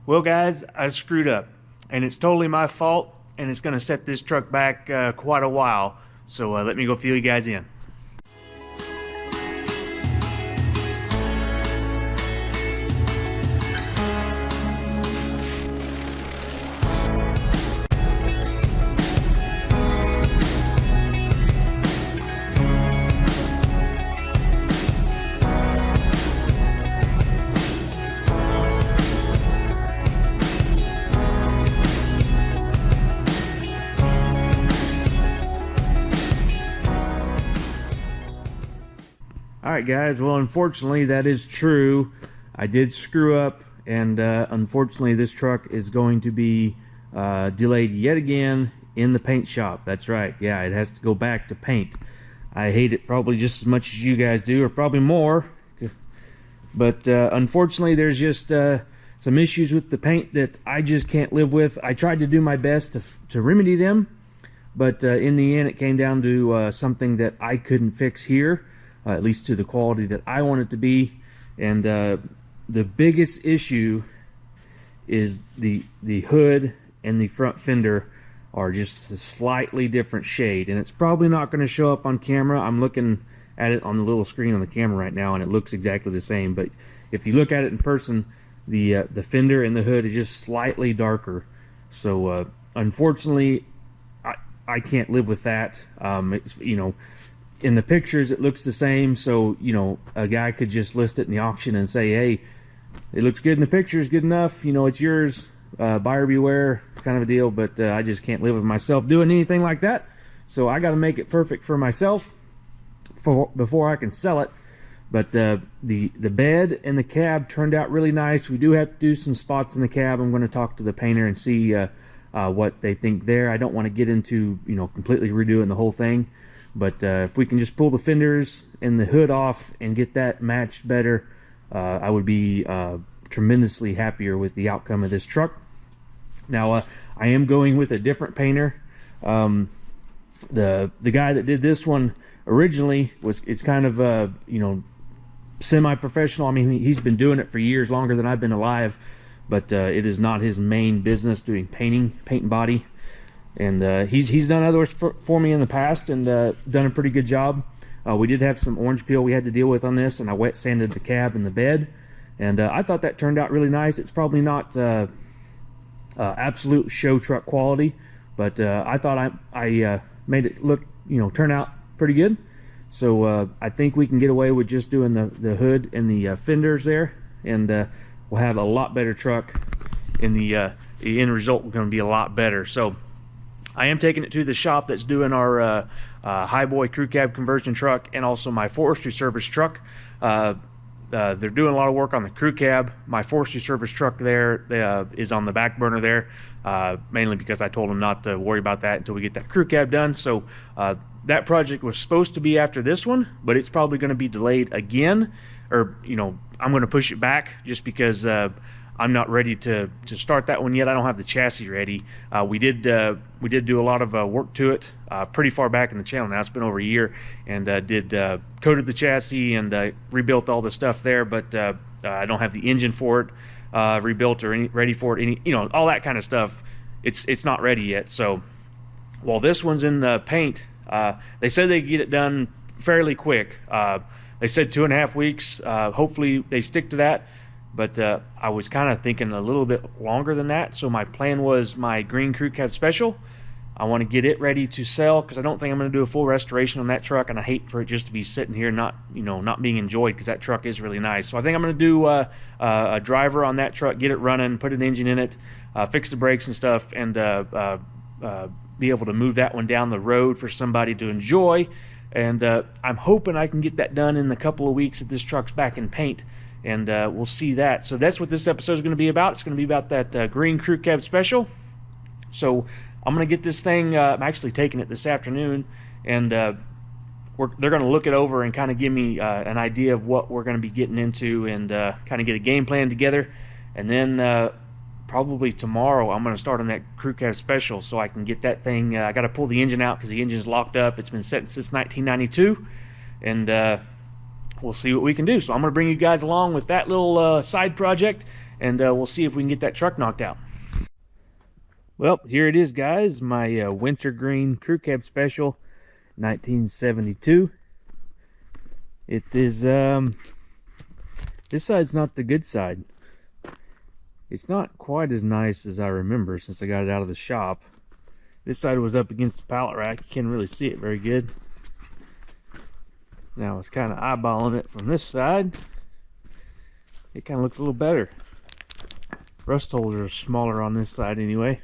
Well guys, I screwed up and it's totally my fault, and it's gonna set this truck back quite a while. So let me go fill you guys in. Alright guys, well unfortunately that is true. I did screw up, and unfortunately this truck is going to be delayed yet again in the paint shop. That's right, yeah, it has to go back to paint. I hate it probably just as much as you guys do, or probably more. But unfortunately there's just some issues with the paint that I just can't live with. I tried to do my best to remedy them, but in the end it came down to something that I couldn't fix here. At least to the quality that I want it to be. And the biggest issue is the hood and the front fender are just a slightly different shade, and it's probably not going to show up on camera. I'm looking at it on the little screen on the camera right now, and it looks exactly the same, but if you look at it in person, the fender and the hood is just slightly darker. So unfortunately I can't live with that. It's, you know, in the pictures it looks the same, so you know, a guy could just list it in the auction and say, hey, it looks good in the pictures, good enough, you know, it's yours, buyer beware kind of a deal. But I just can't live with myself doing anything like that, so I got to make it perfect for myself before I can sell it. But the bed and the cab turned out really nice. We do have to do some spots in the cab. I'm going to talk to the painter and see what they think there. I don't want to get into, you know, completely redoing the whole thing. But if we can just pull the fenders and the hood off and get that matched better, I would be tremendously happier with the outcome of this truck. Now, I am going with a different painter. The guy that did this one originally is kind of you know, semi-professional. I mean, he's been doing it for years, longer than I've been alive. But it is not his main business, doing paint and body. And he's done other work for me in the past, and done a pretty good job. We did have some orange peel we had to deal with on this, and I wet sanded the cab and the bed, and I thought that turned out really nice. It's probably not absolute show truck quality, but I thought I made it look, you know, turn out pretty good. So I think we can get away with just doing the hood and the fenders there, and we'll have a lot better truck, and the end result is going to be a lot better. So I am taking it to the shop that's doing our Highboy crew cab conversion truck, and also my forestry service truck. They're doing a lot of work on the crew cab. My forestry service truck there is on the back burner there, mainly because I told them not to worry about that until we get that crew cab done. So that project was supposed to be after this one, but it's probably going to be delayed again, or, you know, I'm going to push it back just because I'm not ready to start that one yet. I don't have the chassis ready. We did do a lot of work to it pretty far back in the channel now. It's been over a year, and coated the chassis and rebuilt all the stuff there. But I don't have the engine for it rebuilt or ready for it. You know, all that kind of stuff. It's not ready yet. So while this one's in the paint, they said they get it done fairly quick. They said 2.5 weeks. Hopefully they stick to that. But I was kind of thinking a little bit longer than that. So my plan was my green crew cab special. I want to get it ready to sell, because I don't think I'm going to do a full restoration on that truck, and I hate for it just to be sitting here not being enjoyed, because that truck is really nice. So I think I'm going to do a driver on that truck, get it running, put an engine in it, fix the brakes and stuff, and be able to move that one down the road for somebody to enjoy. And I'm hoping I can get that done in a couple of weeks that this truck's back in paint. And we'll see that. So that's what this episode is going to be about. It's going to be about that green crew cab special. So I'm going to get this thing, I'm actually taking it this afternoon, and they're going to look it over and kind of give me an idea of what we're going to be getting into, and kind of get a game plan together. And then probably tomorrow I'm going to start on that crew cab special, so I can get that thing. I got to pull the engine out because the engine's locked up. It's been set since 1992, and we'll see what we can do. So I'm going to bring you guys along with that little side project, and we'll see if we can get that truck knocked out. Well, here it is, guys. My wintergreen crew cab special, 1972. It is, this side's not the good side. It's not quite as nice as I remember since I got it out of the shop. This side was up against the pallet rack. You can't really see it very good. Now it's kind of eyeballing it from this side. It kind of looks a little better. Rust holes are smaller on this side anyway.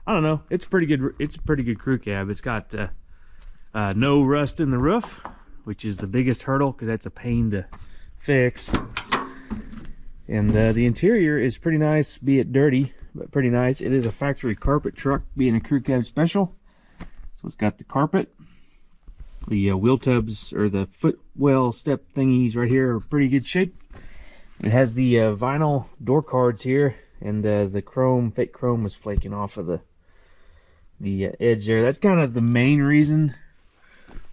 I don't know. It's pretty good. It's a pretty good crew cab. It's got no rust in the roof, which is the biggest hurdle because that's a pain to fix. And the interior is pretty nice, be it dirty, but pretty nice. It is a factory carpet truck, being a crew cab special. So it's got the carpet. The wheel tubs, or the footwell step thingies right here, are pretty good shape. It has the vinyl door cards here, and the chrome, fake chrome, was flaking off of the edge there. That's kind of the main reason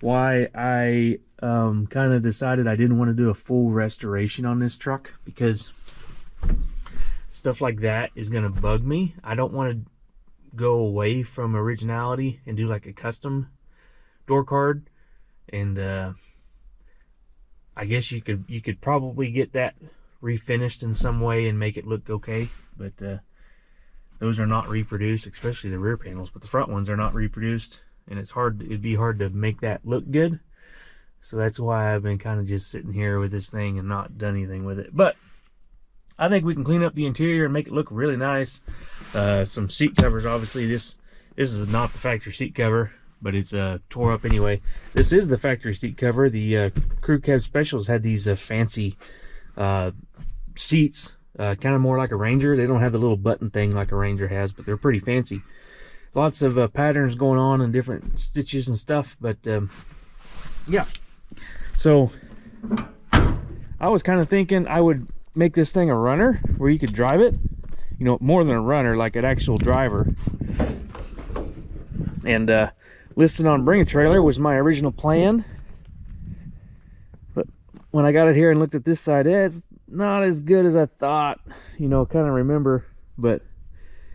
why I kind of decided I didn't want to do a full restoration on this truck, because stuff like that is going to bug me. I don't want to go away from originality and do like a custom door card, and I guess you could probably get that refinished in some way and make it look okay, but those are not reproduced, especially the rear panels, but the front ones are not reproduced, and it'd be hard to make that look good. So that's why I've been kind of just sitting here with this thing and not done anything with it. But I think we can clean up the interior and make it look really nice. Some seat covers, obviously. This is not the factory seat cover, but it's tore up anyway. This is the factory seat cover. The crew cab specials had these fancy seats, kind of more like a Ranger. They don't have the little button thing like a Ranger has, but they're pretty fancy. Lots of patterns going on and different stitches and stuff, but yeah. So I was kind of thinking I would make this thing a runner where you could drive it, you know, more than a runner, like an actual driver. And listed on Bring a Trailer was my original plan, but when I got it here and looked at this side, it's not as good as I thought, you know, kind of remember. But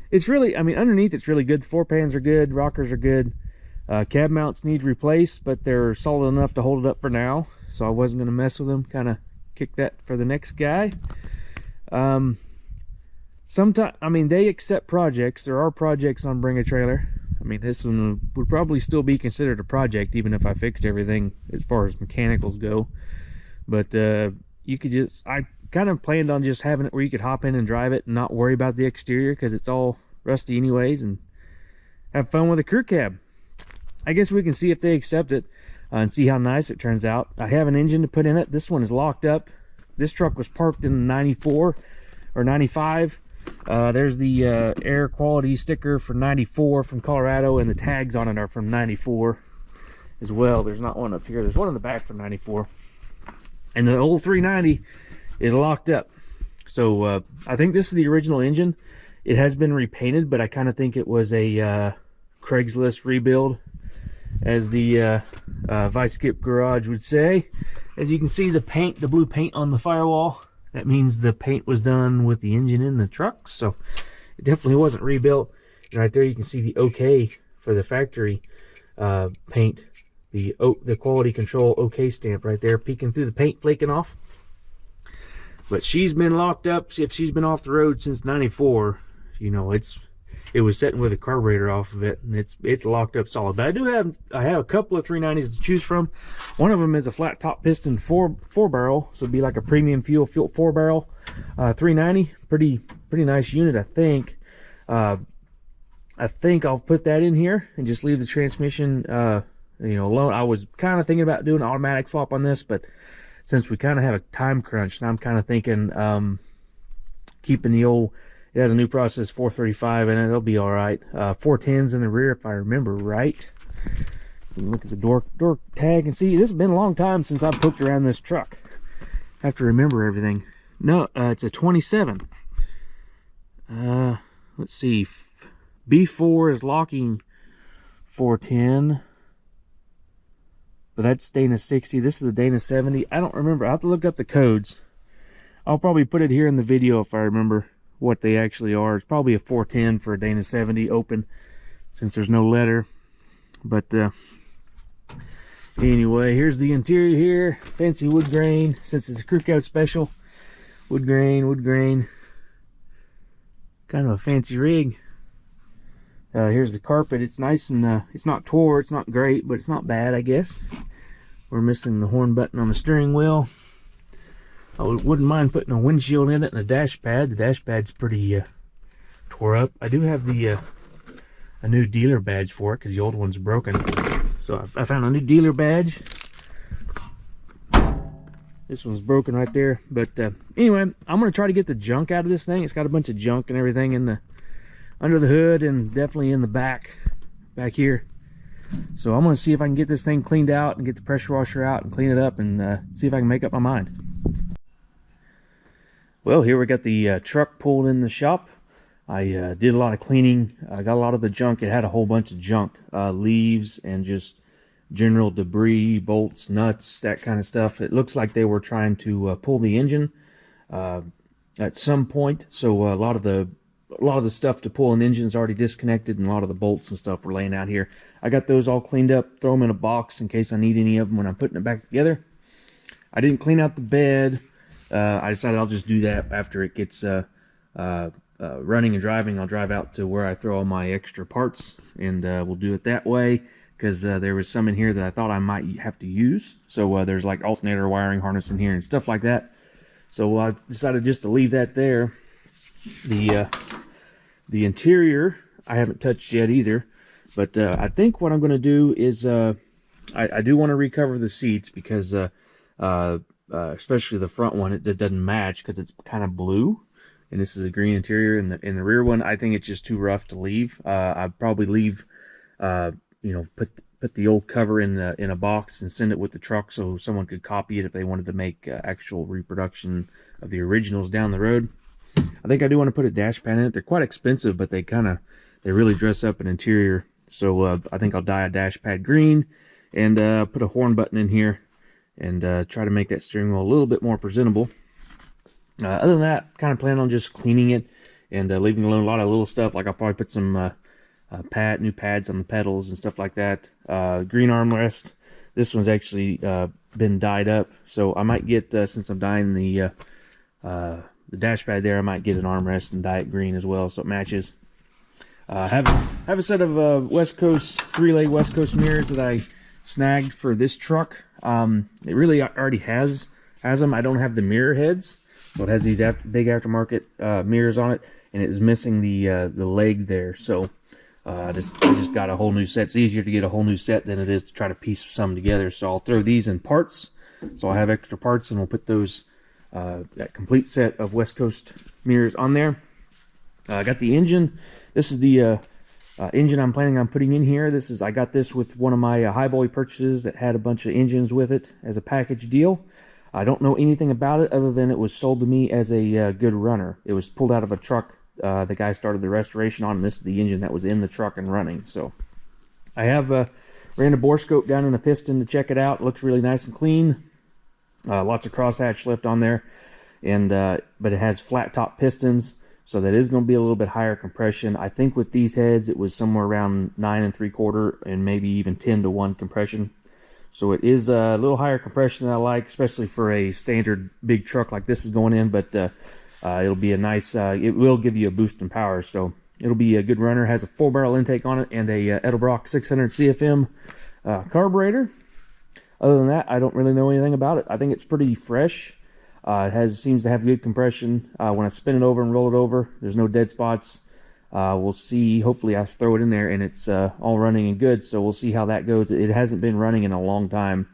it's really, I mean, underneath it's really good. Floor pans are good, rockers are good. Cab mounts need replaced, but they're solid enough to hold it up for now, so I wasn't going to mess with them. Kind of kick that for the next guy. Sometimes, I mean, they accept projects. There are projects on Bring a Trailer. I mean, this one would probably still be considered a project, even if I fixed everything as far as mechanicals go. But you could just, I kind of planned on just having it where you could hop in and drive it and not worry about the exterior, because it's all rusty anyways, and have fun with a crew cab. I guess we can see if they accept it and see how nice it turns out. I have an engine to put in it. This one is locked up. This truck was parked in 94 or 95. There's the air quality sticker for 94 from Colorado, and the tags on it are from 94 as well. There's not one up here. There's one in the back from 94. And the old 390 is locked up. So I think this is the original engine. It has been repainted, but I kind of think it was a Craigslist rebuild, as the Vice Skip Garage would say. As you can see, the paint, the blue paint on the firewall, that means the paint was done with the engine in the truck, so it definitely wasn't rebuilt. And right there you can see the OK for the factory paint, the quality control OK stamp right there, peeking through the paint flaking off. But she's been locked up. If she's been off the road since 94, you know, it was sitting with a carburetor off of it, and it's locked up solid. But I have a couple of 390s to choose from. One of them is a flat top piston four barrel, so it'd be like a premium fuel 4 barrel 390. Pretty nice unit, I think. I think I'll put that in here and just leave the transmission you know, alone. I was kind of thinking about doing an automatic swap on this, but since we kind of have a time crunch, now I'm kind of thinking keeping the old. It has a new process 435 in it. It'll be all right. 410s in the rear, if I remember right. You can look at the door tag and see. This has been a long time since I've poked around this truck. I have to remember everything. No, it's a 27. Let's see. B4 is locking 410, but that's Dana 60. This is a Dana 70. I don't remember. I have to look up the codes. I'll probably put it here in the video if I remember what they actually are. It's probably a 410 for a Dana 70 open, since there's no letter. But anyway, here's the interior here. Fancy wood grain, since it's a crew cab special. Wood grain. Kind of a fancy rig. Here's the carpet. It's nice and it's not tore, it's not great, but it's not bad, I guess. We're missing the horn button on the steering wheel. I wouldn't mind putting a windshield in it and a dash pad. The dash pad's pretty tore up. I do have the a new dealer badge for it because the old one's broken. So I found a new dealer badge. This one's broken right there. But anyway, I'm going to try to get the junk out of this thing. It's got a bunch of junk and everything in the under the hood and definitely in the back here. So I'm going to see if I can get this thing cleaned out and get the pressure washer out and clean it up and see if I can make up my mind. Well, here we got the truck pulled in the shop. I did a lot of cleaning. I got a lot of the junk. It had a whole bunch of junk, leaves and just general debris, bolts, nuts, that kind of stuff. It looks like they were trying to pull the engine at some point. So a lot of the stuff to pull an engine is already disconnected, and a lot of the bolts and stuff were laying out here. I got those all cleaned up, throw them in a box in case I need any of them when I'm putting it back together. I didn't clean out the bed. I decided I'll just do that after it gets running and driving. I'll drive out to where I throw all my extra parts, and we'll do it that way, because there was some in here that I thought I might have to use. So there's like alternator wiring harness in here and stuff like that. So I decided just to leave that there. The interior I haven't touched yet either, but I think what I'm going to do is I do want to recover the seats, because especially the front one, it doesn't match because it's kind of blue, and this is a green interior. And the rear one, I think it's just too rough to leave. I'd probably leave, you know, put the old cover in a box and send it with the truck so someone could copy it if they wanted to make actual reproduction of the originals down the road. I think I do want to put a dash pad in it. They're quite expensive, but they really dress up an interior. So I think I'll dye a dash pad green and put a horn button in here and try to make that steering wheel a little bit more presentable. Other than that, kind of plan on just cleaning it and leaving alone a lot of little stuff. Like I'll probably put some new pads on the pedals and stuff like that. Green armrest. This one's actually been dyed up, so I might get, since I'm dyeing the dash pad there, I might get an armrest and dye it green as well so it matches. Have a set of West Coast 3-leg West Coast mirrors that I snagged for this truck. It really already has them. I don't have the mirror heads, so it has these big aftermarket mirrors on it, and it is missing the leg there. So I just got a whole new set. It's easier to get a whole new set than it is to try to piece some together. So I'll throw these in parts. So I'll have extra parts, and we'll put those that complete set of West Coast mirrors on there. I got the engine. This is the engine I'm planning on putting in here. I got this with one of my Highboy purchases that had a bunch of engines with it as a package deal. I don't know anything about it other than it was sold to me as a good runner. It was pulled out of a truck the guy started the restoration on, and this is the engine that was in the truck and running. So I have ran a bore scope down in the piston to check it out. It looks really nice and clean. Lots of crosshatch lift on there, and but it has flat top pistons, so that is going to be a little bit higher compression. I think with these heads it was somewhere around 9 3/4 and maybe even 10-to-1 compression. So it is a little higher compression than I like, especially for a standard big truck like this is going in. But it'll be a nice. It will give you a boost in power, so it'll be a good runner. It has a 4-barrel intake on it and a Edelbrock 600 CFM carburetor. Other than that, I don't really know anything about it. I think it's pretty fresh. It seems to have good compression. When I spin it over and roll it over, there's no dead spots. We'll see. Hopefully I throw it in there and it's all running and good, so we'll see how that goes. It hasn't been running in a long time.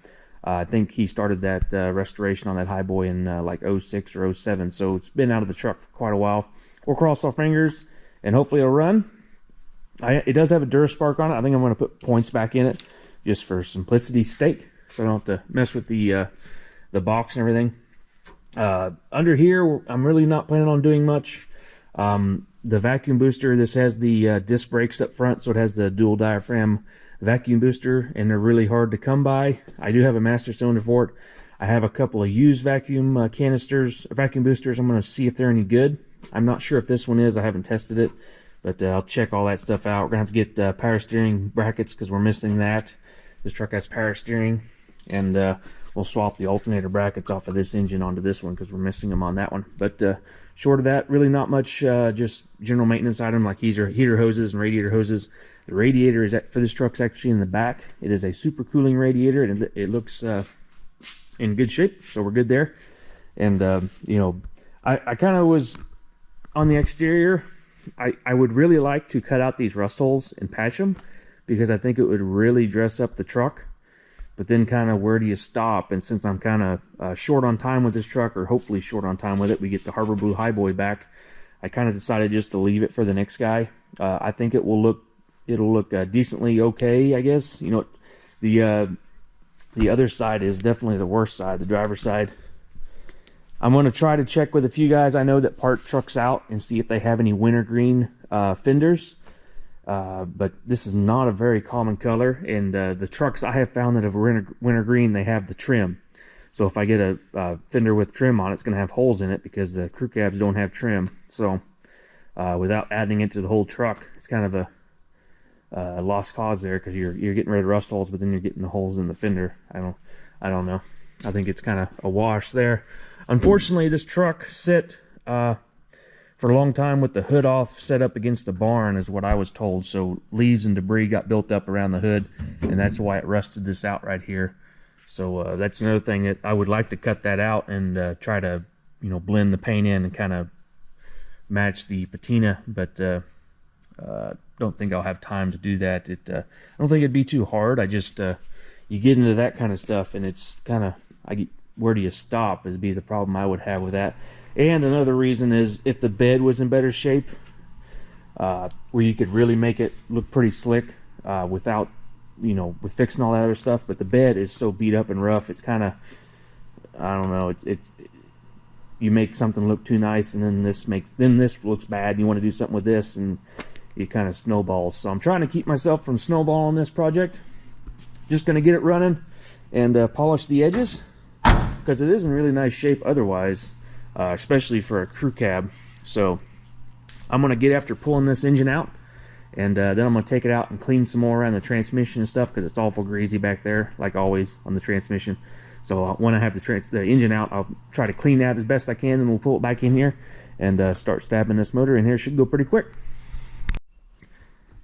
I think he started that restoration on that Highboy in like 06 or 07, so it's been out of the truck for quite a while. We'll cross our fingers and hopefully it'll run. It does have a Duraspark on it. I think I'm going to put points back in it just for simplicity's sake, so I don't have to mess with the box and everything. Under here, I'm really not planning on doing much. The vacuum booster, this has the disc brakes up front, so it has the dual diaphragm vacuum booster, and they're really hard to come by. I do have a master cylinder for it. I have a couple of used vacuum canisters, vacuum boosters. I'm going to see if they're any good. I'm not sure if this one is. I haven't tested it, but I'll check all that stuff out. We're going to have to get power steering brackets because we're missing that. This truck has power steering, and we'll swap the alternator brackets off of this engine onto this one because we're missing them on that one. But short of that, really not much, just general maintenance item like heater hoses and radiator hoses. The radiator is for this truck's actually in the back. It is a supercooling radiator, and it looks in good shape, so we're good there. And you know, I kind of was on the exterior. I would really like to cut out these rust holes and patch them because I think it would really dress up the truck. But then kind of where do you stop? And since I'm kind of short on time with this truck, or hopefully short on time with it, we get the Harbor Blue Highboy back. I kind of decided just to leave it for the next guy. I think it'll look decently okay, I guess. You know, the other side is definitely the worst side, the driver's side. I'm going to try to check with a few guys I know that part trucks out and see if they have any wintergreen fenders. But this is not a very common color, and the trucks I have found that have wintergreen, they have the trim. So if I get a fender with trim on it, it's going to have holes in it because the crew cabs don't have trim. So without adding it to the whole truck, it's kind of a lost cause there because you're getting rid of rust holes, but then you're getting the holes in the fender. I don't know. I think it's kind of a wash there. Unfortunately, this truck sit for a long time with the hood off, set up against the barn, is what I was told. So leaves and debris got built up around the hood, and that's why it rusted this out right here. So that's another thing that I would like to cut that out and try to, you know, blend the paint in and kind of match the patina. But don't think I'll have time to do that. I don't think it'd be too hard. I just you get into that kind of stuff, and it's kind of where do you stop is be the problem I would have with that. And another reason is if the bed was in better shape, where you could really make it look pretty slick without, you know, with fixing all that other stuff. But the bed is so beat up and rough, it's kind of, I don't know, you make something look too nice, and then this looks bad, and you want to do something with this, and it kind of snowballs. So I'm trying to keep myself from snowballing this project. Just going to get it running and polish the edges because it is in really nice shape otherwise. Especially for a crew cab. So I'm going to get after pulling this engine out, and then I'm going to take it out and clean some more around the transmission and stuff because it's awful greasy back there, like always on the transmission. So when I have the engine out, I'll try to clean that as best I can, then we'll pull it back in here and start stabbing this motor in here. Should go pretty quick.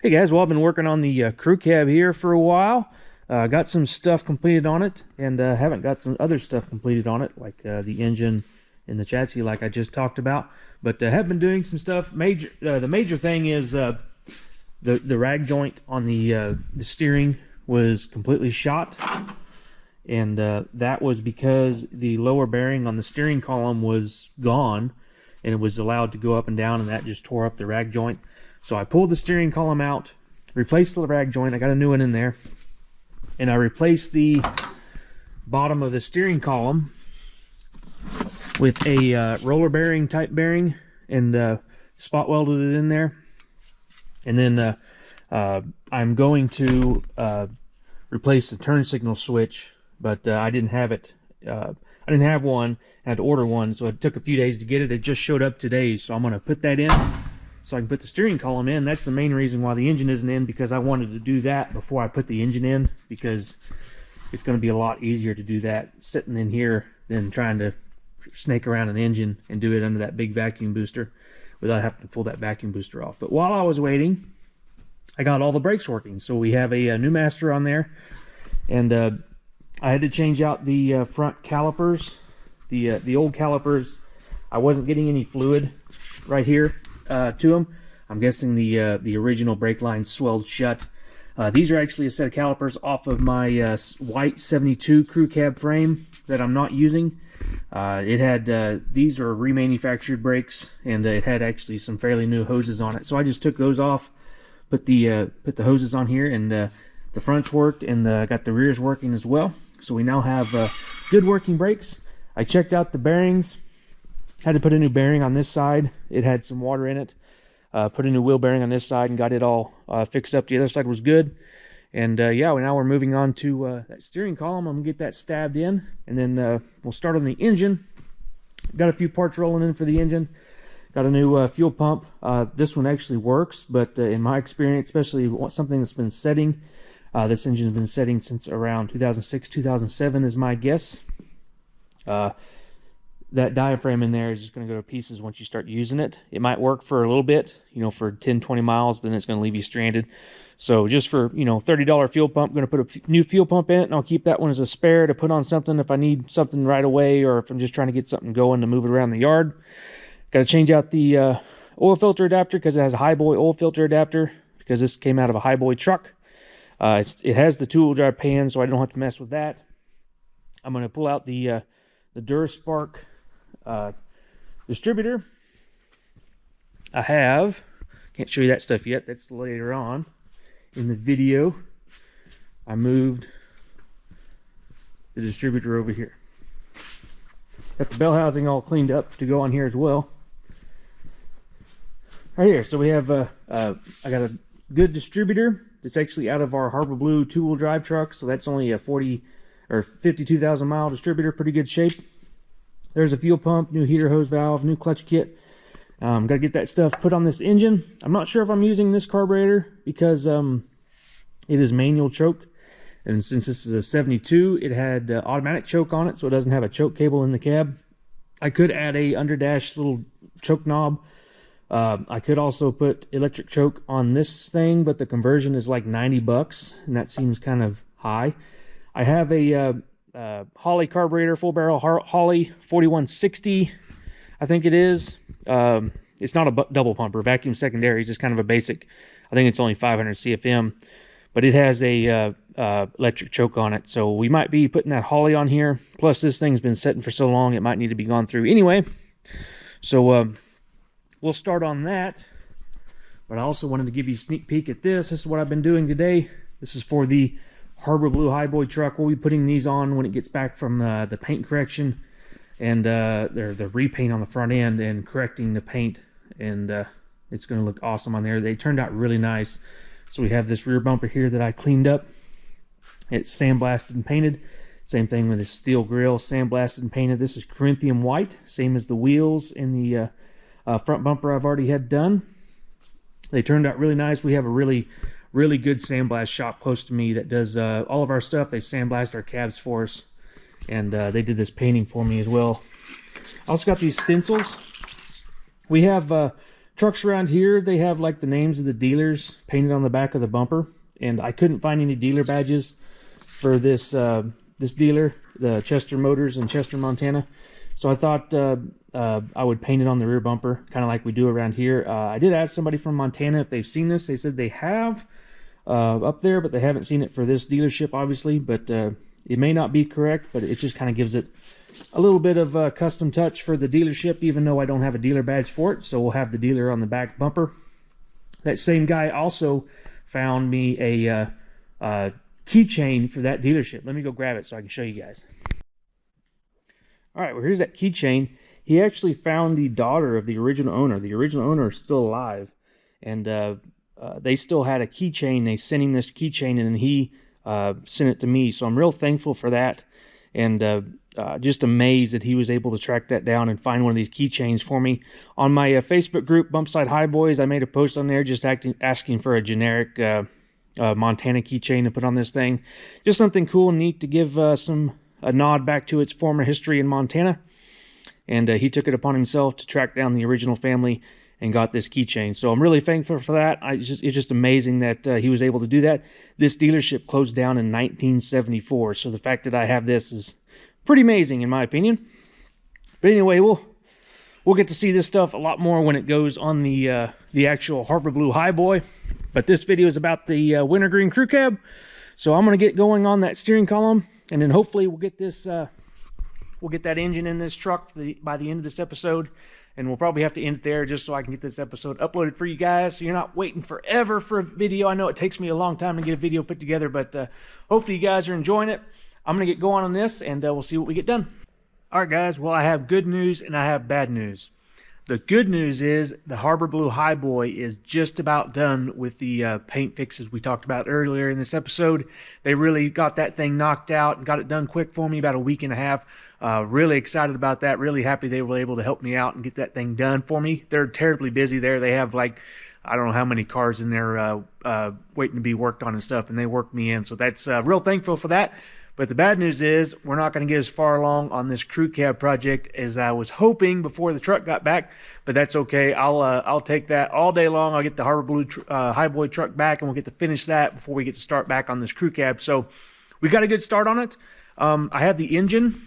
Hey guys, well, I've been working on the crew cab here for a while. Got some stuff completed on it, and haven't got some other stuff completed on it, like the engine in the chassis like I just talked about, but have been doing some stuff. The major thing is the rag joint on the steering was completely shot, and that was because the lower bearing on the steering column was gone, and it was allowed to go up and down, and that just tore up the rag joint. So I pulled the steering column out, replaced the rag joint. I got a new one in there, and I replaced the bottom of the steering column with a roller bearing type bearing, and spot welded it in there. And then I'm going to replace the turn signal switch, but I didn't have it. I didn't have one. I had to order one, so it took a few days to get it. It just showed up today, so I'm going to put that in so I can put the steering column in. That's the main reason why the engine isn't in, because I wanted to do that before I put the engine in, because it's going to be a lot easier to do that sitting in here than trying to snake around an engine and do it under that big vacuum booster without having to pull that vacuum booster off. But while I was waiting, I got all the brakes working. So we have a new master on there, and I had to change out the front calipers. The old calipers, I wasn't getting any fluid right here to them. I'm guessing the original brake line swelled shut. These are actually a set of calipers off of my white 72 crew cab frame that I'm not using. It had these are remanufactured brakes, and it had actually some fairly new hoses on it. So I just took those off, put the hoses on here, and the fronts worked, and got the rears working as well. So we now have good working brakes. I checked out the bearings. Had to put a new bearing on this side. It had some water in it. Put a new wheel bearing on this side and got it all fixed up. The other side was good. And yeah, now we're moving on to that steering column. I'm gonna get that stabbed in, and then we'll start on the engine. Got a few parts rolling in for the engine. Got a new fuel pump. This one actually works, but in my experience, especially something that's been setting, this engine's been setting since around 2006, 2007 is my guess. That diaphragm in there is just going to go to pieces once you start using it. It might work for a little bit, you know, for 10, 20 miles, but then it's going to leave you stranded. So just for, you know, $30 fuel pump, I'm going to put a new fuel pump in it, and I'll keep that one as a spare to put on something if I need something right away, or if I'm just trying to get something going to move it around the yard. Got to change out the oil filter adapter because it has a Highboy oil filter adapter, because this came out of a Highboy truck. It has the two-wheel drive pan, so I don't have to mess with that. I'm going to pull out the DuraSpark distributor. Can't show you that stuff yet, that's later on in the video. I moved the distributor over here. Got the bell housing all cleaned up to go on here as well. Right here, so we have I got a good distributor. It's actually out of our Harbor Blue two-wheel drive truck, so that's only a 52,000 mile distributor, pretty good shape. There's a fuel pump, new heater hose valve, new clutch kit. Got to get that stuff put on this engine. I'm not sure if I'm using this carburetor because it is manual choke, and since this is a 72, it had automatic choke on it, so it doesn't have a choke cable in the cab. I could add a underdash little choke knob. I could also put electric choke on this thing, but the conversion is like 90 bucks, and that seems kind of high. I have a Holley carburetor, full barrel Holley 4160, I think it is. It's not a double pumper, vacuum secondary, it's just kind of a basic. I think it's only 500 CFM, but it has a electric choke on it, so we might be putting that Holley on here. Plus, this thing's been sitting for so long, it might need to be gone through anyway. So we'll start on that. But I also wanted to give you a sneak peek at this. This is what I've been doing today. This is for the Harbor Blue Highboy truck. We'll be putting these on when it gets back from the paint correction, and the repaint on the front end, and correcting the paint, and it's going to look awesome on there. They turned out really nice. So we have this rear bumper here that I cleaned up. It's sandblasted and painted. Same thing with the steel grille, sandblasted and painted. This is Corinthian white, same as the wheels in the front bumper I've already had done. They turned out really nice. We have a really good sandblast shop close to me that does all of our stuff. They sandblast our cabs for us, and they did this painting for me as well. I also got these stencils. We have trucks around here, they have like the names of the dealers painted on the back of the bumper, and I couldn't find any dealer badges for this this dealer, the Chester Motors in Chester, Montana. So I thought I would paint it on the rear bumper, kind of like we do around here. I did ask somebody from Montana if they've seen this. They said they have up there, but they haven't seen it for this dealership, obviously. But it may not be correct, but it just kind of gives it a little bit of a custom touch for the dealership, even though I don't have a dealer badge for it. So we'll have the dealer on the back bumper. That same guy also found me a keychain for that dealership. Let me go grab it so I can show you guys. All right, well, here's that keychain. He actually found the daughter of the original owner. The original owner is still alive, and they still had a keychain. They sent him this keychain, and then he sent it to me. So I'm real thankful for that, and just amazed that he was able to track that down and find one of these keychains for me. On my Facebook group, Bumpside Highboys, I made a post on there just asking for a generic Montana keychain to put on this thing. Just something cool and neat to give a nod back to its former history in Montana. And he took it upon himself to track down the original family and got this keychain. So I'm really thankful for that. It's just amazing that he was able to do that. This dealership closed down in 1974, so the fact that I have this is pretty amazing in my opinion. But anyway, we'll get to see this stuff a lot more when it goes on the actual Harbor Blue Highboy. But this video is about the wintergreen crew cab, so I'm going to get going on that steering column, and then hopefully we'll get this we'll get that engine in this truck by the end of this episode. And we'll probably have to end it there just so I can get this episode uploaded for you guys, so you're not waiting forever for a video. I know it takes me a long time to get a video put together, but hopefully you guys are enjoying it. I'm going to get going on this, and we'll see what we get done. All right, guys. Well, I have good news and I have bad news. The good news is the Harbor Blue Highboy is just about done with the paint fixes we talked about earlier in this episode. They really got that thing knocked out and got it done quick for me, about a week and a half. Really excited about that. Really happy they were able to help me out and get that thing done for me. They're terribly busy there. They have like, I don't know how many cars in there waiting to be worked on and stuff, and they worked me in. So that's real thankful for that. But the bad news is we're not going to get as far along on this crew cab project as I was hoping before the truck got back. But that's okay. I'll take that all day long. I'll get the Harbor Blue Highboy truck back, and we'll get to finish that before we get to start back on this crew cab. So we got a good start on it. I have the engine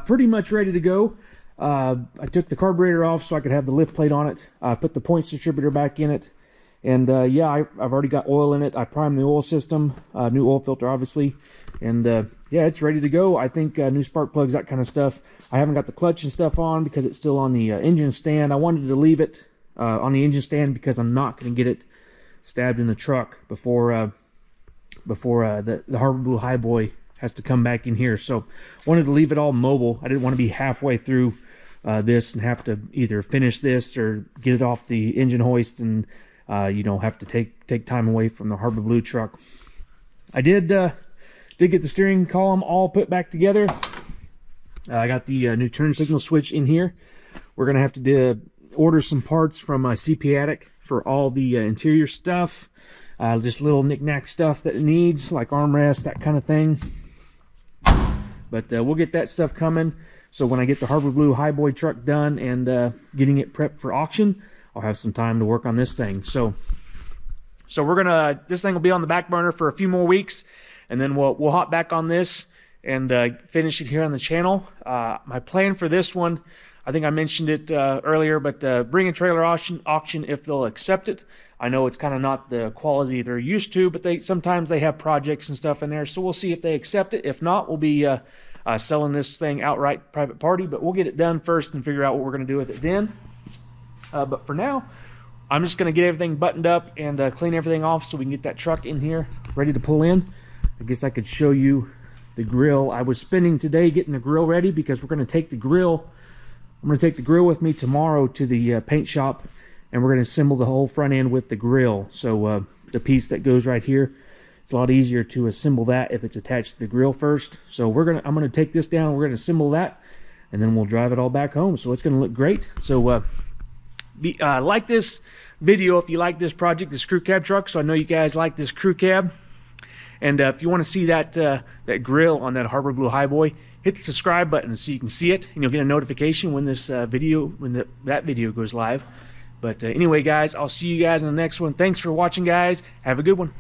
pretty much ready to go. I took the carburetor off so I could have the lift plate on it. I put the points distributor back in it. And yeah, I've already got oil in it. I primed the oil system, new oil filter, obviously. And yeah, it's ready to go. I think new spark plugs, that kind of stuff. I haven't got the clutch and stuff on because it's still on the engine stand. I wanted to leave it on the engine stand because I'm not going to get it stabbed in the truck before the Harbor Blue Highboy has to come back in here. So wanted to leave it all mobile. I didn't want to be halfway through this and have to either finish this or get it off the engine hoist and you know, have to take time away from the Harbor Blue truck. I did get the steering column all put back together. I got the new turn signal switch in here. We're gonna have to order some parts from CP Attic for all the interior stuff, just little knick-knack stuff that it needs, like armrests, that kind of thing. But we'll get that stuff coming. So when I get the Harbor Blue Highboy truck done and getting it prepped for auction, I'll have some time to work on this thing. So we're gonna, this thing will be on the back burner for a few more weeks, and then we'll hop back on this and finish it here on the channel. My plan for this one, I think I mentioned it earlier, but bring a trailer auction if they'll accept it. I know it's kind of not the quality they're used to, but sometimes they have projects and stuff in there, so we'll see if they accept it. If not, we'll be selling this thing outright private party, but we'll get it done first and figure out what we're going to do with it then. But for now, I'm just going to get everything buttoned up and clean everything off so we can get that truck in here ready to pull in. I guess I could show you the grill. I was spending today getting the grill ready because we're going to take the grill. I'm going to take the grill with me tomorrow to the paint shop, and we're going to assemble the whole front end with the grill. So the piece that goes right here, it's a lot easier to assemble that if it's attached to the grill first. So I'm going to take this down. We're going to assemble that, and then we'll drive it all back home. So it's going to look great. So like this video if you like this project, this crew cab truck. So I know you guys like this crew cab, and if you want to see that that grill on that Harbor Blue Highboy, hit the subscribe button so you can see it and you'll get a notification when this that video goes live. But anyway guys, I'll see you guys in the next one. Thanks for watching guys. Have a good one.